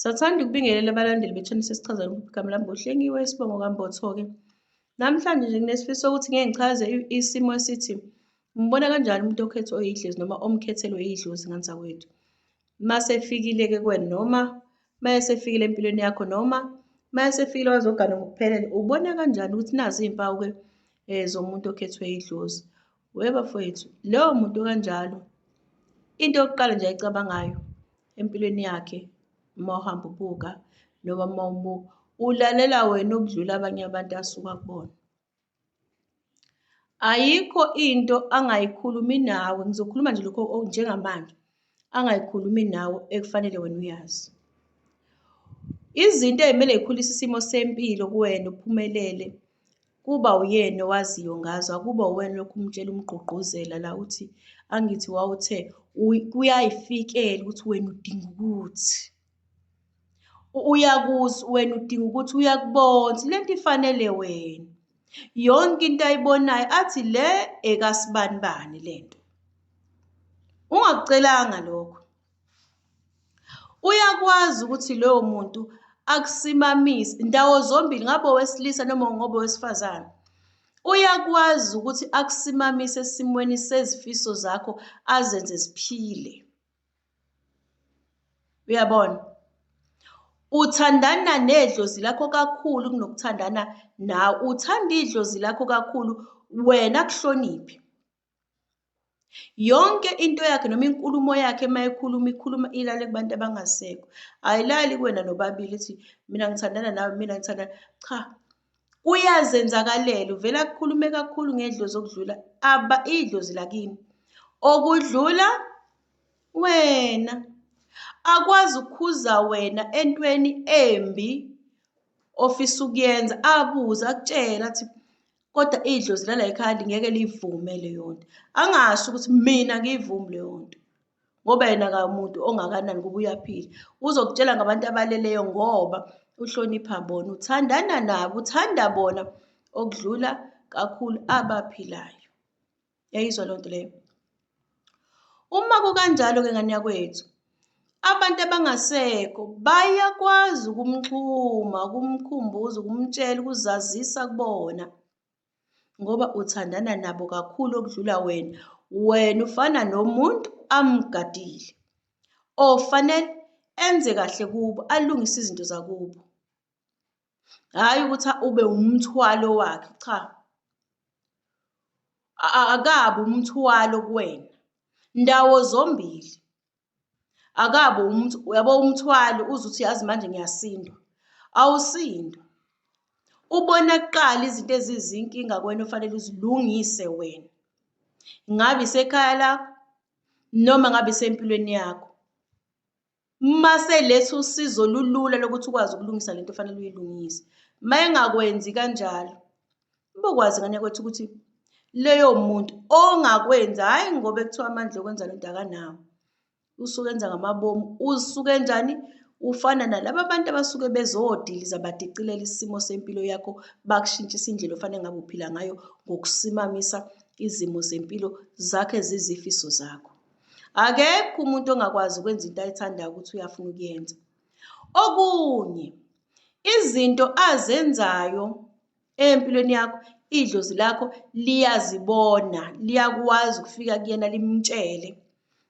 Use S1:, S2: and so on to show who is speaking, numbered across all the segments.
S1: Sathanda ukubingelela abalandeli be-channel sesichazela igama lami Buhlengiwe Sibongo Kambotho-ke. Namhlanje nje nginesifiso sokuthi ngeke ngichaze isimo esithi ngibona kanjani umuntu okhethwe oyidlozi noma omkhethelwe idlozi nganzakwethu. Mase efikile-ke kuwena noma mayesefikile empilweni yakho noma mayesefikile wazogana ngokuphelele, ubona kanjani ukuthi nazi iy'mpawu-ke zomuntu okhethwe idlozi. Bafowethu, loyo muntu kanjalo into yokuqala nje ayicabangayo empilweni yakhe uma uhamba ubuka noma uma ubuka, ulalela wena okudlula abanye abantu asuke akubona. Ayikho into angayikhulumi nawe, ngizokhuluma nje lokho njengamanje, angayikhulumi nawe ekufanele wena uyazi. Izinto ey'mele y'khulise isimo sempilo kuwena uphumelele, kuba uyena owaziyo ngazo, akuba uwena lokhu umtshela umgqugquzela la uthi angithi wawuthe kuyay'fikela ukuthi wena udinga ukuthi. Uyakuzwa wena udinga ukuthi uyakubona le nto ifanele wena. Yonke into ayibonayo athi le ekasibanibani le nto. Ungakucelanga lokho. Uyakwazi ukuthi loyo muntu akusimamise ndawo zombili, ngabe owesilisa noma ngoba owesifazane. Uyakwazi ukuthi akusimamise esimweni sezifiso zakho azenze ziphile. Uyabona? Uthandana nedlozi lakho kakhulu kunokuthandana nawe. Uthanda idlozi lakho kakhulu, wena akuhloniphe. Yonke into yakhe noma inkulumo yakhe ikhuluma ilale kubantu abangasekho. Ayilali kuwena nobabili ithi mina ngithandana nawe, mina ngithandana. Cha, uyazenzakalela, uvela akukhulume kakhulu ngedlozi okudlula idlozi lakini. Okudlula wena. Akwazi ukukhuza wena entweni embi ofisa ukuyenza, abuze akutshela athi kodwa idlozi lala ekhaya ngeke livume leyo nto. Angasho ukuthi mina ngiyivumi leyo nto. Ngoba yena kamuntu ongakanani kuba uyaphila. Uzokutshela ngabantu abaleleyo ngoba uhlonipha bona, uthandana nabo, uthanda bona okudlula kakhulu abaphilayo. Yayizwa leyo nto leyo. Uma kukanjalo-ke ngane yakwethu, abantu abangasekho bayakwazi ukumxhuma, ukumkhumbuza, ukumtshela, ukuzazisa kubona. Ngoba uthandana nabo kakhulu okudlula wena. Wena ufana nomuntu amgadile, ofanele enze kahle kubo, alungise izinto zakubo. Hhayi ukuthi ube umthwalo wakhe, cha. Akabe umthwalo kuwena. Ndawo zombili. Akabe uyabo umthwalo uze uthi yazi manje ngiyasindwa. Awusindwa. Ubona kuqala izinto ezizinkinga kuwena ofanele uzilungise wena. Ngabe isekhaya lakho noma ngabe isempilweni yakho. Mase letha usizo olulula lokuthi ukwazi ukulungisa lento ofanele uyilungise. Mayengakwenzi kanjalo, ubokwazi ngane yakwethu ukuthi leyo muntu ongakwenzi, hhayi ngoba ekuthiwa amandla okwenza lento akanawo. Usuke enza ngamabomu, usuke enjani? Ufana nalaba abantu abasuke bezodiliza badicilela isimo sempilo yakho, bakushintshisa indlela ofanele ngabe uphila ngayo ngokusimamisa izimo zempilo zakhe zizifiso zakho. Akekho umuntu ongakwazi ukwenza into ayithandayo ukuthi uyafuna ukuyenza. Okunye, izinto azenzayo empilweni yakho, idlozi lakho liyazibona, liyakwazi ukufika kuyena limtshele,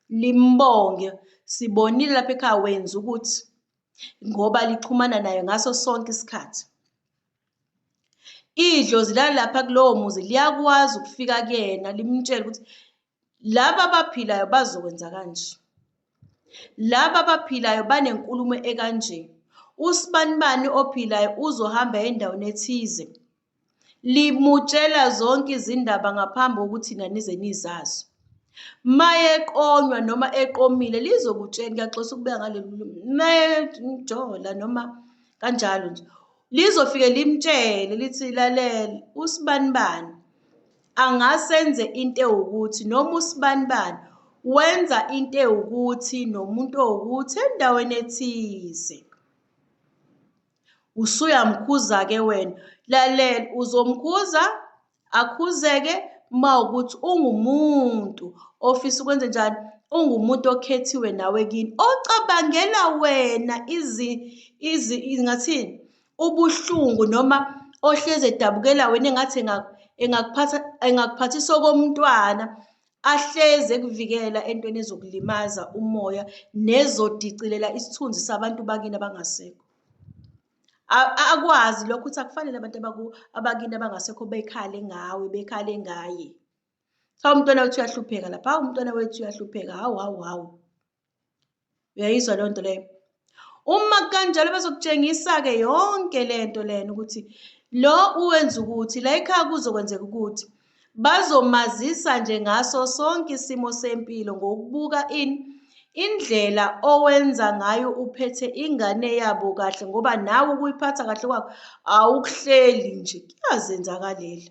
S1: limbonge. Sibonile lapha ekhaya wenza ukuthi ngoba lixhumana naye ngaso sonke isikhathi. Idlozi lalapha kulowo muzi liyakwazi ukufika kuyena limtshele ukuthi laba abaphilayo bazokwenza kanje. Laba abaphilayo banenkulumo ekanje. Usibanibani ophilayo uzohamba endaweni ethize. Limutshela zonke izindaba ngaphambi kokuthi nina nize nizazi. Maye eqonywa noma eqomile lizokutshela, ngiyaxolisa ukubeka ngaleli mayejola noma kanjalo nje. Lizofike limtshele lithi lalela usibanibani angasenze into ewukuthi noma usibanibani wenza into ewukuthi nomuntu owukuthi endaweni ethize. Usuyamkhuza-ke wena. Lalela, uzomkhuza akhuzeke uma ukuthi ungumuntu ofisa ukwenza njani, ungumuntu okhethiwe nawe kini ocabangela wena ngathini ubuhlungu noma ohleze edabukela wena engathi engakuphathisa komntwana ahleze ekuvikela entweni ezokulimaza umoya nezodicilela isithunzi sabantu bakini abangasekho. Akwazi lokho ukuthi akufanele abantu abakini abangasekho bekhale ngawe, bekhale ngaye. Umntwana wethu uyahlupheka lapha, umntwana wethu uyahlupheka, hawu. Uyayizwa leyo nto leyo? Uma kanjalo bazokutshengisa-ke yonke lento lena ukuthi lo uwenza ukuthi, la ekhaya kuzokwenzeka ukuthi bazomazisa nje ngaso sonke isimo sempilo ngokubuka indlela owenza ngayo uphethe ingane yabo kahle, ngoba nawe ukuyiphatha kahle kwakho awukuhleli nje, kuyazenzakalela.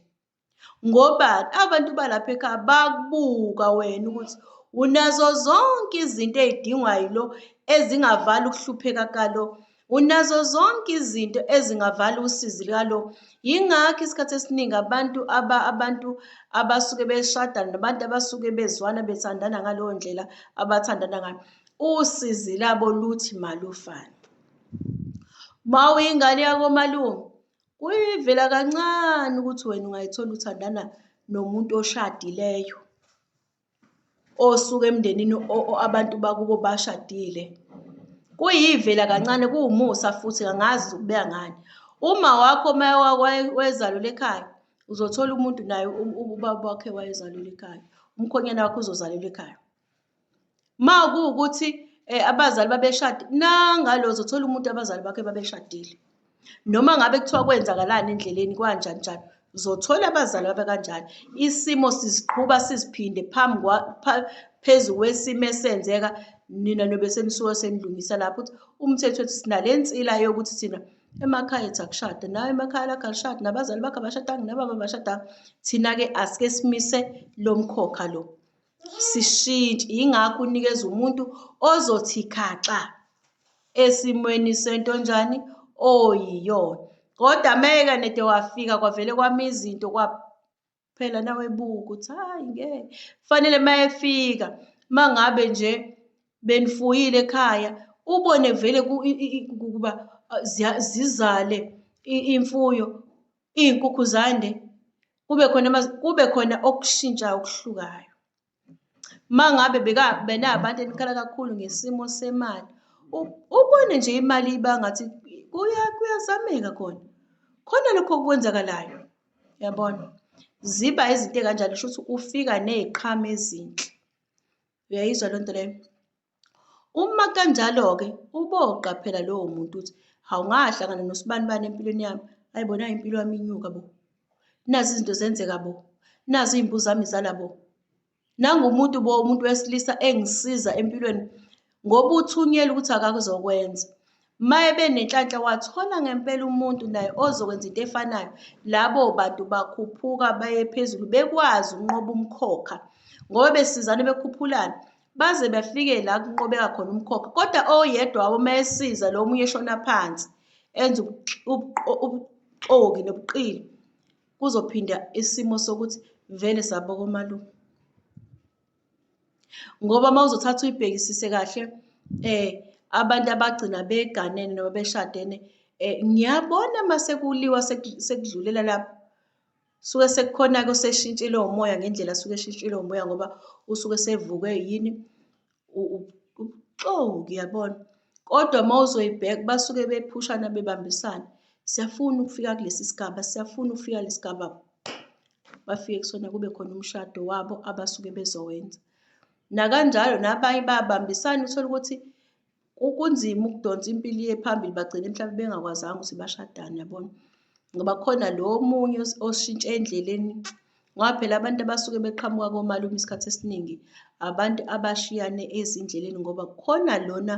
S1: Ngoba abantu balapha ekhaya bakubuka wena ukuthi unazo zonke izinto ey'dingwa yilo ezingavala ukuhlupheka kalo, unazo zonke izinto ezingavala usizi kalo. Yingakho isikhathi esiningi abantu abasuke beshadana nabantu abasuke bezwana bethandana ngaleyo ndlela abathandana ngayo, usizi labo luthi malufane. Ma uyingane yakomalume kuyivela kancane ukuthi wena ungayithola uthandana nomuntu oshadileyo osuke emndenini abantu bakubo bashadile. Kuyivela kancane, kuwumusa futhi angazi ukubeka ngani. Uma wakho wezalula ekhaya uzothola umuntu naye ubaba wakhe wayezalula ekhaya, umkhonyana wakhe uzozalula ekhaya. Ma kuwukuthi abazali babeshade nangalo uzothola umuntu abazali bakhe babeshadile. Noma ngabe kuthiwa kwenzakalani endleleni kanjani njani, uzothola abazali babe kanjalo. Isimo siziqhuba siziphinde phezu kwesimo esenzeka, nina nobe senisuke senilungisa lapho ukuthi umthetho wethi sinale nsila yokuthi thina emakhaya ethu akushada, nawe emakhaya lakho alishada, nabazali bakho abashadanga, nababa abashadanga. Thina-ke asike simise lo mkhokha lo, sishintshe. Yingakho unikeza umuntu ozothi khaxa esimweni sentonjani oyiyona. Kodwa meka nede wafika kwavele kwami izinto kwaphela nawe buka ukuthi hayi ngeke. Kufanele mayefika mangabe nje benifuyile ekhaya ubone vele kuba zizale imfuyo, iy'nkukhu zande, kube khona okushintshayo okuhlukayo. Mangabe benabantu enikhala kakhulu ngesimo semali, ubone nje imali ibangathi kuyazameka khona lokho okwenzakalayo. Uyabona? Ziba izinto ey'kanjalo, kusho ukuthi ufika ney'qhamu ezinhle. Uyayizwa lento leyo? Uma kanjalo-ke uboqaphela lowo muntu ukuthi ngahlangana nosibanibani empilweni yami, hayi bona impilo yami inyuka bo, nazi izinto zenzeka bo, nazi iy'mbuzi zami zala bo. Nangumuntu umuntu wesilisa engisiza empilweni ngoba uthunyelwe ukuthi akakuzokwenza. Maye benenhlanhla wathola ngempela umuntu naye ozokwenza into efanayo, labo bantu bakhuphuka baye phezulu, bekwazi ukunqoba umkhokha ngoba besizana bekhuphulana baze bafike la kunqobeka khona umkhokha. Kodwa oyedwa wabo mayesiza lo munye eshona phansi enza ubuxoki nobuqili, kuzophinda isimo sokuthi vele sabokomalume. Ngoba uma uzothatha uyibhekisise kahle abantu abagcina beganene noma beshadene, ngiyabona mase kuliwa sekudlulela lapho suke sekukhona-ke oseshintshile umoya ngendlela suke eshintshile umoya ngoba usuke sevuke yini ubuxoki, yabona. Kodwa uma uzoyibheka basuke bephushana bebambisana, siyafuna ukufika kulesi sigaba, siyafuna ukufika kulesi sigaba, bafike kusona kube khona umshado wabo abasuke bezowenza. Nakanjalo nabanye babambisana, uthole ukuthi kunzima ukudonsa impilo iye phambili, bagcine mhlawumbe bengakwazanga ukuthi bashadane, yabona. Ngoba khona lo munye oshintshe endleleni, ngoba phela abantu abasuke beqhamuka komalume isikhathi esiningi abantu abashiyane ezindleleni, ngoba khona lona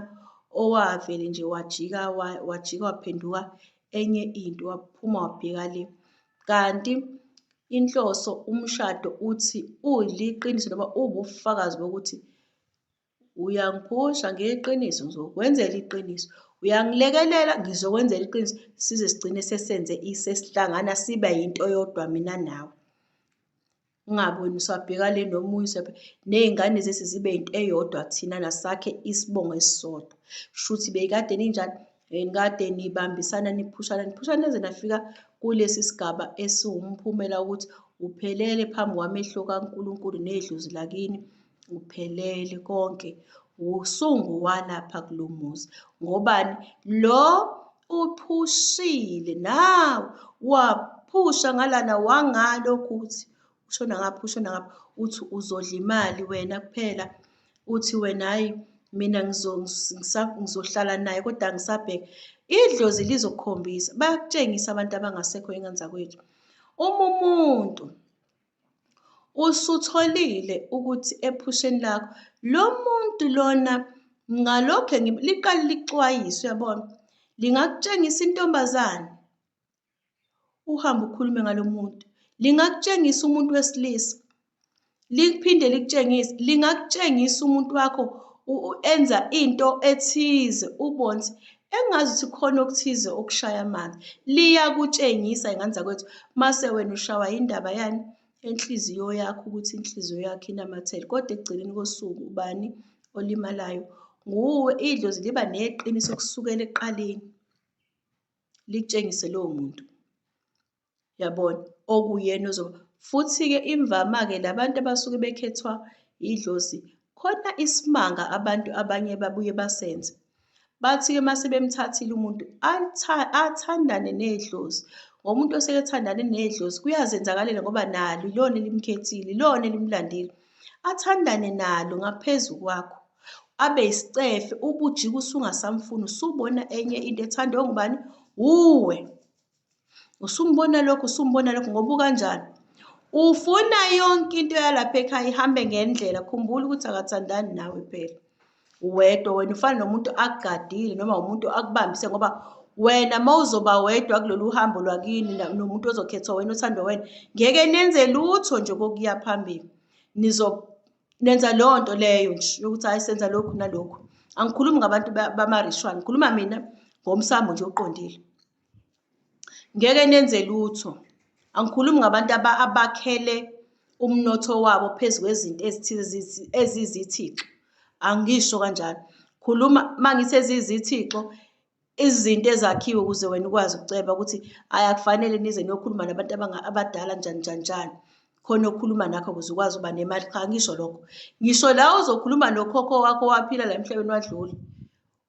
S1: owavele nje wajika waphenduka enye into, waphuma wabheka le. Kanti inhloso umshado uthi uliqiniso noma ubufakazi bokuthi uyangiphusha ngeqiniso, ngizokwenzela iqiniso, uyangilekelela, ngizokwenzela iqiniso, size sigcine sesenze sesihlangana siba yinto yodwa mina nawe. ungabe wena usabheka le nomunye ney'ngane zethu zibe into eyodwa thina nasakhe isibongo esisodwa. Shuthi beyikade ninjani? Kade nibambisana niphushana nize nafika kulesi sigaba esiwumphumela ukuthi uphelele phambi kwamehlo kaNkulunkulu nedlozi lakini uphelele konke. Usunguwalapha kulo muzi. Ngobani? Lo uphushile nawe waphusha ngalana wangalokhu uthi ushona ngapha uthi uzodla imali wena kuphela. Uthi wena hayi mina ngizohlala naye kodwa ngisabheka. Idlozi lizokukhombisa. Bayakutshengisa abantu abangasekho ey'ngane zakwethu. Uma umuntu usutholile ukuthi ephusheni lakho, lo muntu lona ngalokho liqale likuxwayise, uyabona? Lingakutshengisa intombazane, uhambe ukhulume ngalo muntu. Lingakutshengisa umuntu wesilisa, liphinde likutshengise. Lingakutshengisa umuntu wakho enza into ethize, ubone ukuthi engazi ukuthi khona okuthize okushaya amanzi. Liyakutshengisa iy'ngane zakwethu. Mase wena ushawa indaba yani enhliziyo yakho ukuthi inhliziyo yakho inamathele. Kodwa ekugcineni kosuku ubani olimalayo? Nguwe. Idlozi liba neqiniso kusukela ekuqaleni likutshengise lowo muntu, yabona, okuyena ozoba. Futhi-ke imvama-ke labantu abasuke bekhethwa idlozi, khona isimanga abantu abanye babuye basenze. Bathi-ke mase bemthathile umuntu athandane nedlozi. Ngomuntu oseke ethandane nedlozi kuyazenzakalela ngoba nalo ilona elimkhethile, ilona elimlandile. Athandane nalo ngaphezu kwakho, abe isicefe, ubujike usungasamfuni, usubona enye into ethandwa ngubani? Uwe. Usumbona lokho ngoba ukanjani? Ufuna yonke into yalapha ekhaya ihambe ngendlela. Khumbula ukuthi akathandani nawe phela. Wedwa wena ufana nomuntu akugadile noma umuntu akubambise ngoba wena mawuzoba wedwa kulolu hambo lwakini nomuntu ozokhethwa wena othandwa wena, ngeke nenze lutho nje kokuya phambili. Nenza leyo nto leyo nje yokuthi hayi senza lokhu nalokhu. Angikhulumi ngabantu bamarishwane, ngikhuluma mina ngomsamo nje oqondile. Ngeke nenze lutho. Angikhulumi ngabantu abakhele umnotho wabo phezu kwezinto ezithize ezizithixo. Angisho kanjalo. Khuluma mangithi ezizithixo, izinto ezakhiwe ukuze wena ukwazi ukuceba ukuthi akufanele nize niyokhuluma nabantu abadala njani. Khona okhuluma nakho ukuze ukwazi uba nemali. Cha, ngisho lokho. Ngisho la uzokhuluma nokhokho wakho waphila la emhlabeni wadlula.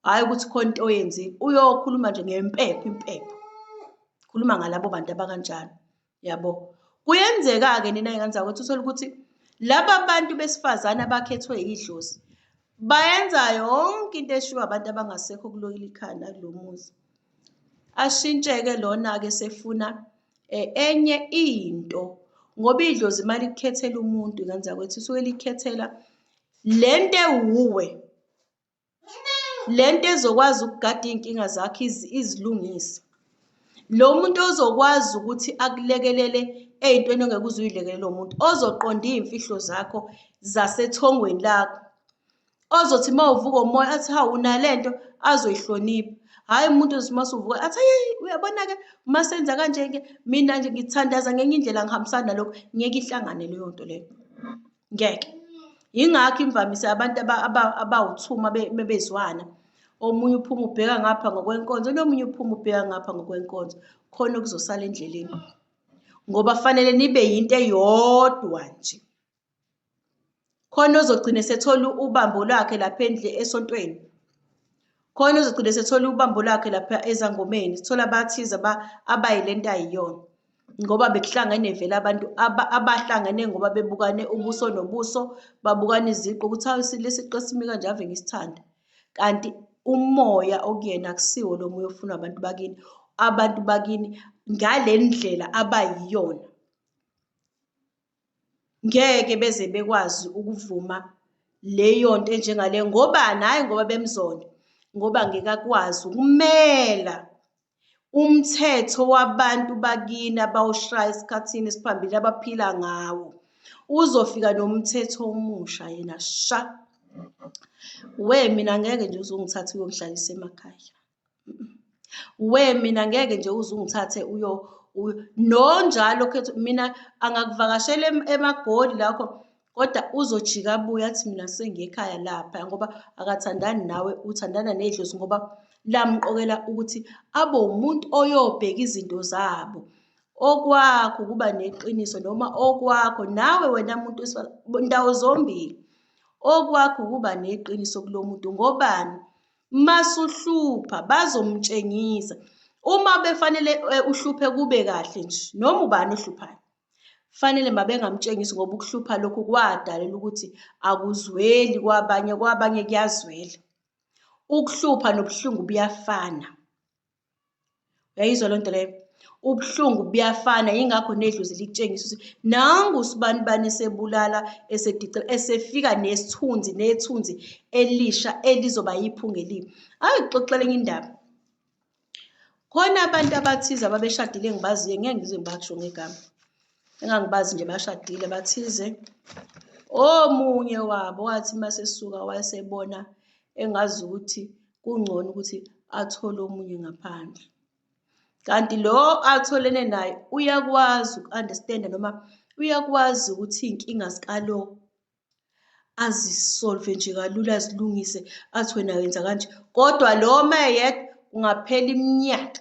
S1: Hhayi ukuthi khona into oyenzile. Uyokhuluma nje impepho. Khuluma ngalabo bantu abakanjalo. Yabo. Kuyenzeka-ke nina y'ngane zakwethu uthole ukuthi laba bantu besifazane abakhethwe idlozi bayenza yonke into eshiwo abantu abangasekho kulokile ikhanda kulo muzi. Ashintshe-ke lona-ke sefuna enye into. Ngoba idlozi uma likukhethela umuntu y'ngane zakwethu usuke likhethela lento ewuwe. Lento ezokwazi ukugada iy'nkinga zakho izilungise. Lo muntu ozokwazi ukuthi akulekelele ey'ntweni ongeke uze uy'lekelele lo muntu. Ozoqonda iy'mfihlo zakho zasethongweni lakho. Ozothi uma uvuka umoya athi hawu unalento azoyihlonipha. Hhayi umuntu ozothi uma usuvuka athi hayi uyabona-ke uma senza kanje-ke mina nje ngithandaza ngenye indlela ngihambisana nalokho. Ngeke ihlangane leyo nto leyo. Ngeke. Yingakho imvamisa abantu abawuthuma bezwana. Omunye uphuma ubheka ngapha ngokwenkonzo, nomunye uphuma ubheka ngapha ngokwenkonzo. Khona okuzosala endleleni. Ngoba fanele nibe yinto eyodwa nje. Khona ozogcina esethola ubambo lwakhe lapha esontweni. Khona ozogcina esethola ubambo lwakhe lapha ezangomeni. Sithola abathize abayile nto ayiyona. Ngoba bekuhlangene vele abantu abahlangane ngoba bebukane ubuso nobuso, babukane iziqu ukuthi hawu lesi siqu esimi kanje ave ngisithanda. Kanti umoya okuyena akusiwo lo moya ofuna abantu bakini. Abantu bakini ngale ndlela abayiyona. Ngeke beze bekwazi ukuvuma leyo nto enjengale ngobani? Hhayi ngoba bemzonda, ngoba ngeke akwazi ukumela umthetho wabantu bakini abawushaye esikhathini esiphambili abaphila ngawo. Uzofika nomthetho omusha yena sha. Mina ngeke nje uzungithathe uyongihlalisa emakhaya. Mina ngeke nje uzungithathe nonjalo khetha mina angakuvakashela eMagoli lakho kodwa uzojika abuye athi mina sengiye ekhaya lapha ngoba akathandani nawe uthandana nedlozi ngoba lamqokela ukuthi abe umuntu oyobheka izinto zabo. Okwakho kuba neqiniso noma okwakho nawe wena muntu ndawo zombili. Okwakho kuba neqiniso kulo muntu ngobani? Masuhlupha bazomtshengisa. Uma befanele uhluphe kube kahle nje noma ubani ohluphayo. Fanele mabengamtshengisi ngoba ukuhlupha lokhu kwadalela ukuthi akuzweli kwabanye kuyazwela. Ukuhlupha nobuhlungu buyafana. Uyayizwa lento leyo? Ubuhlungu buyafana yingakho nedlozi likutshengisa ukuthi nangu usibani sebulala esefika nethunzi elisha elizoba yiphunga elibi. Ayixoxele enye indaba. Khona abantu abathize ababeshadile engibaziyo ngeke ngize ngibasho ngegama. Engangibazi nje bashadile bathize. Omunye wabo wathi masesuka wayesebona engazi ukuthi kungcono ukuthi athole omunye ngaphandle. Kanti lo atholene naye uyakwazi uku-understand noma uyakwazi ukuthi iy'nkinga zikalo azisolve nje kalula azilungise athi wena wenza kanje. Kodwa lo mayedwa kungaphela iminyaka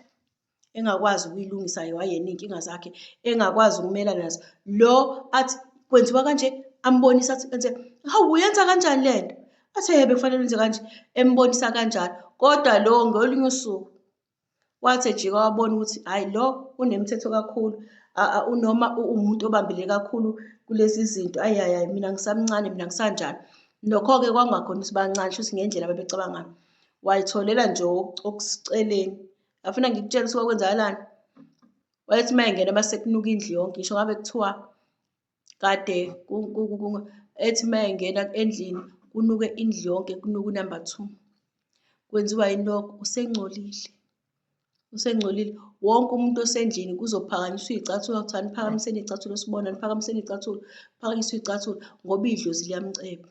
S1: engakwazi ukuyilungisa wayena iy'nkinga zakhe engakwazi ukumelana nazo. Lo athi kwenziwa kanje ambonisa athi enze hawu uyenza kanjani lento? Athi yebo kufanele wenze kanje embonisa kanjalo. Kodwa lo ngolunye usuku wathi ejika wabona ukuthi hayi lo unemithetho kakhulu unoma umuntu obambile kakhulu kulezi zinto ayayayi mina ngisamncane mina ngisanjani. Nokho-ke kwangakhona ukuthi bancane futhi ngendlela babecabanga ngayo. Wayitholela nje okusiceleni. Afuna ngikutshela ukuthi kwenzakalani. Wayethi mayengena base kunuka indlu yonke ngisho ngabe kuthiwa kade ethi mayengena endlini kunuke indlu yonke kunuka unumber 2. Kwenziwa yini lokho? Usengcolile. Wonke umuntu osendlini kuzophakanyiswa iy'cathulo kuthiwa niphakamiseni iy'cathulo sibona niphakamiseni iy'cathulo phakanyiswa iy'cathulo ngoba idlozi liyamceba.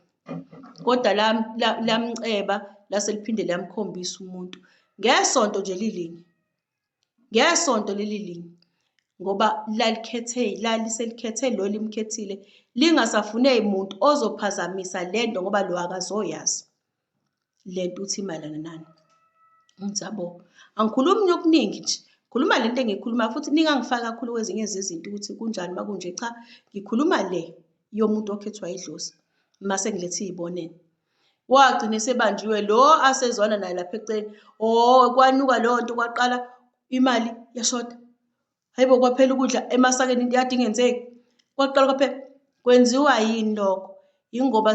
S1: Kodwa lamceba lase liphinde lamkhombisa umuntu. Ngesonto nje lilinye. Ngesonto leli linye. Ngoba laliselikhethe lo limkhethile lingasafune muntu ozophazamisa lento ngoba lo akazoyazi lento uthi imalana nani. Ngithabo angikhulumi okuningi nje khuluma lento engiyikhuluma futhi ningangifaka kakhulu kwezinye zezinto ukuthi kunjani makunje cha ngikhuluma le yomuntu okhethwa idlozi mase ngilethe izibonelo. Wagcina sebanjiwe lo asezwana naye lapha eceleni kwanuka leyo nto kwaqala imali yashoda. Hayibo kwaphela ukudla emasakeni into yade ingenzeki. Kwaqala kwaphela kwenziwa yini lokho? Yingoba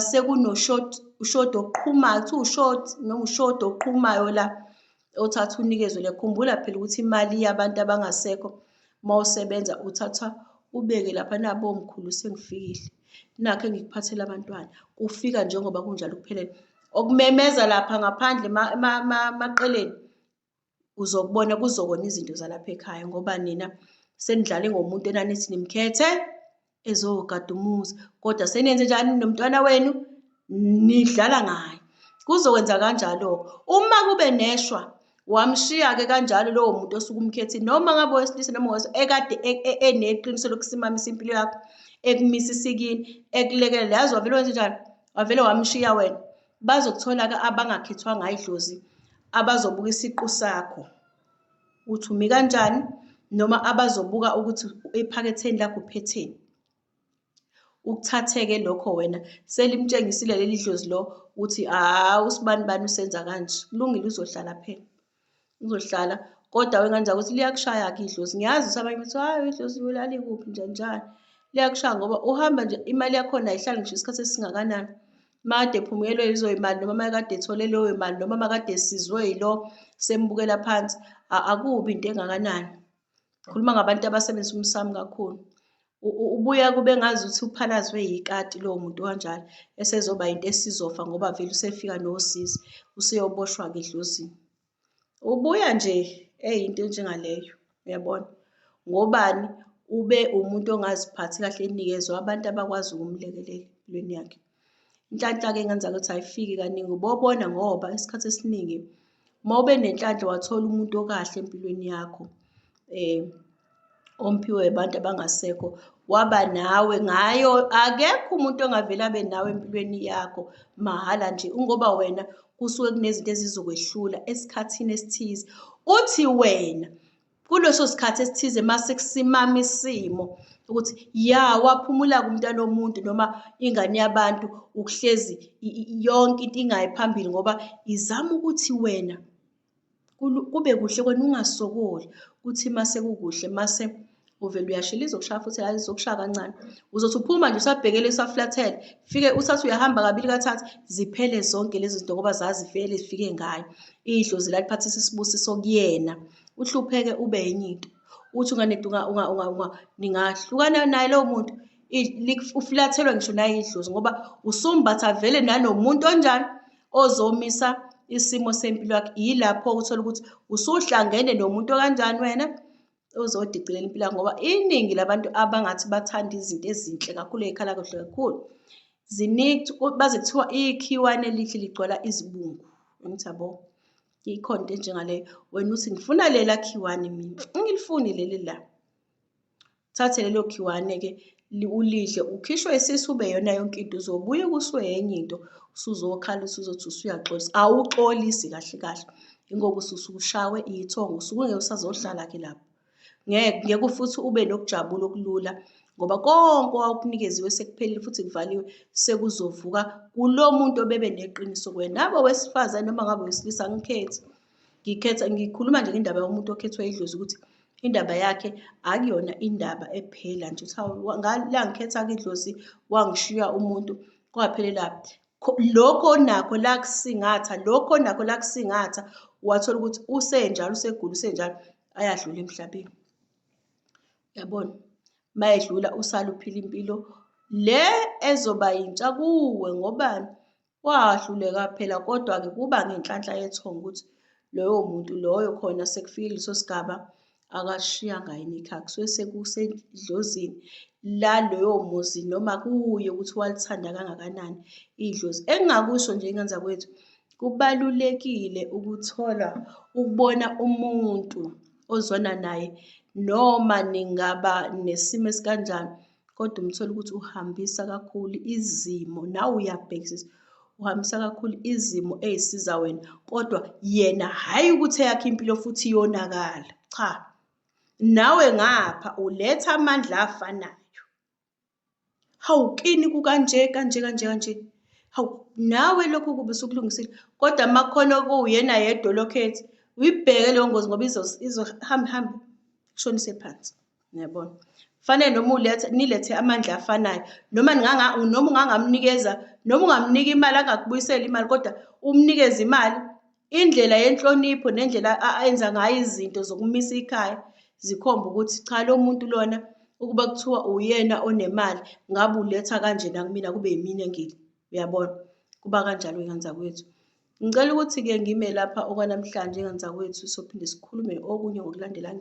S1: ushodo oqhumayo kuthiwa ushoti noma ushodo oqhumayo la othatha unikezwe le. Khumbula phela ukuthi imali yabantu abangasekho mawusebenza uthatha ubeke lapha nabo omkhulu sengifikile. Nakho engikuphathela abantwana ufika njengoba kunjalo kuphelele. Okumemeza lapha ngaphandle maqeleni uzokubona kuzokona izinto zalapha ekhaya ngoba nina senidlale ngomuntu enanithi nimkhethe ezogada umuzi kodwa seniyenze njani nomntwana wenu nidlala ngaye. Kuzokwenza kanjalo uma kube neshwa wamshiya-ke kanjalo lowo muntu osuke umkhethile noma ngabe owesilisa noma ekade eneqiniso lokusimamisa impilo yakho ekumisa isikini ekulekelela yazi wavele wenze njani wavele wamshiya wena. Bazokuthola-ke abangakhethwanga idlozi abazobuka isiqu sakho ukuthi umi kanjani noma abazobuka ukuthi ephaketheni lakho uphetheni. Ukuthatheke lokho wena selimtshengisile leli dlozi lo ukuthi usibani usenza kanje kulungile uzohlala phela uzohlala kodwa wengenza ukuthi liyakushaya-ke idlozi. Ngiyazi ukuthi abanye bathi hayi idlozi lalikuphi njani liyakushaya ngoba uhamba nje imali yakhona ayihlali ngisho isikhathi esingakanani. Makade ephumelelwe yizo imali noma makade ethole leyo imali noma makade esizwe yilo sembukela phansi akubi into engakanani. Khuluma ngabantu abasebenzisa umsamo kakhulu. Ubuya kube ngazi ukuthi uphalazwe yikati lowo muntu kanjalo esezoba into esizofa ngoba vele usefika nosizi useyoboshwa-ke edlozini. Ubuya nje into njengaleyo uyabona ngobani ube umuntu ongaziphathi kahle enikezwe abantu abakwazi ukumlekelela empilweni yakhe. Inhlanhla-ke engenza ukuthi ayifiki kaningi ubobona ngoba isikhathi esiningi uma ube nenhlanhla wathola umuntu okahle empilweni yakho omphiwe abantu abangasekho waba nawe ngayo. Akekho umuntu ongavela abe nawe empilweni yakho mahhala nje, ngoba wena kusuke kunezinto ezizokwehlula esikhathini esithize. Uthi wena kuleso sikhathi esithize mase kusimama isimo ukuthi ya waphumula kumntwana womuntu noma ingane yabantu, ukuhlezi yonke into ingayi phambili ngoba izama ukuthi wena kube kuhle kwena ungasokoli. Kuthi mase kukuhle mase uvele uyashila izokushaya futhi hayi izokushaya kancane. Uzothi uphuma nje usabhekele usaflathele, fike uthathe uyahamba kabili kathathu ziphele zonke lezi zinto ngoba zazivele zifike ngayo. Idlozi laliphathisa isibusiso kuyena, uhlupheke ube yenye into. Uthi ningahlukana naye lowo muntu uflathelwa ngisho naye idlozi ngoba usumbatha vele nanomuntu onjani ozomisa isimo sempilo yakhe. Yilapho uthola ukuthi usuhlangene nomuntu kanjani wena ozodicelela impilo yakho, ngoba iningi labantu abangathi bathanda izinto ezinhle kakhulu ey'khala kahle kakhulu baze kuthiwa ikhiwane elihle ligcwala izibungu. Angithi yabo, ikhona into enjengaleyo. Wena uthi ngifuna lela khiwane mina, ngilifuni leli la. Thathe lelo khiwane-ke ulidle, ukhishwe isisu ube yona yonke into. Uzobuye kuswe yenye into, usuzokhala usuzothi usuyaxolisa. Awuxolisi kahle kahle, ingoba usushawe ithongo, usuke ungeke usazohlala-ke lapho. Ngeke futhi ube nokujabula okulula ngoba konke owawukunikeziwe sekuphelile futhi kuvaliwe, sekuzovuka kulo muntu obebe neqiniso kuwena. Nabe wesifazane noma ngabe wesilisa angikhethi, ngikhuluma nje ngendaba yomuntu okhethwe idlozi ukuthi indaba yakhe akuyona indaba ephela nje ukuthi la ngikhetha-ke idlozi wangishiya umuntu kwaphelelaphi. Lokho onakho la kusingatha, lokho onakho la kusingatha, wathola ukuthi usenjalo, usegula, usenjalo, ayadlula emhlabeni. Yabona, mayedlula usale uphila impilo le ezoba yintsha kuwe ngobani wahluleka phela. Kodwa-ke kuba ngenhlanhla yethongo ukuthi loyo muntu loyo khona sekufike leso sigaba akashiyanga yini ikhaya, kusuke sekusedlozini laloyo muzi noma kuye ukuthi walithanda kangakanani idlozi. Engingakusho nje ingane zakwethu, kubalulekile ukubona umuntu ozwana naye noma ningaba nesimo esikanjani, kodwa umthole ukuthi uhambisa kakhulu izimo, nawe uyabhekisisa, uhambisa kakhulu izimo ey'siza wena, kodwa yena hhayi ukuthi eyakhe impilo futhi iyonakala. Cha, nawe ngapha uletha amandla afanayo. Hawu, kini kukanje kanje kanje kanje. Hawu, nawe lokhu kube sukulungisile, kodwa makukhona kuwuyena yedwa lokhethi, uyibheke leyo ngozi ngoba izohamba kushonise phansi. Ngiyabona, kufanele noma nilethe amandla afanayo, noma ungangamnikeza, noma ungamnika imali angakubuyiseli imali, kodwa umnikeze imali. Indlela yenhlonipho nendlela ayenza ngayo izinto zokumisa ikhaya zikhomba ukuthi cha, lo muntu lona ukuba kuthiwa uyena onemali ngabe uletha kanje nakumina kube yimina engili. Uyabona, kuba kanjalo ingane zakwethu. Ngicela ukuthi-ke ngime lapha okwanamhlanje ingane zakwethu, sophinde sikhulume okunye ngokulandela.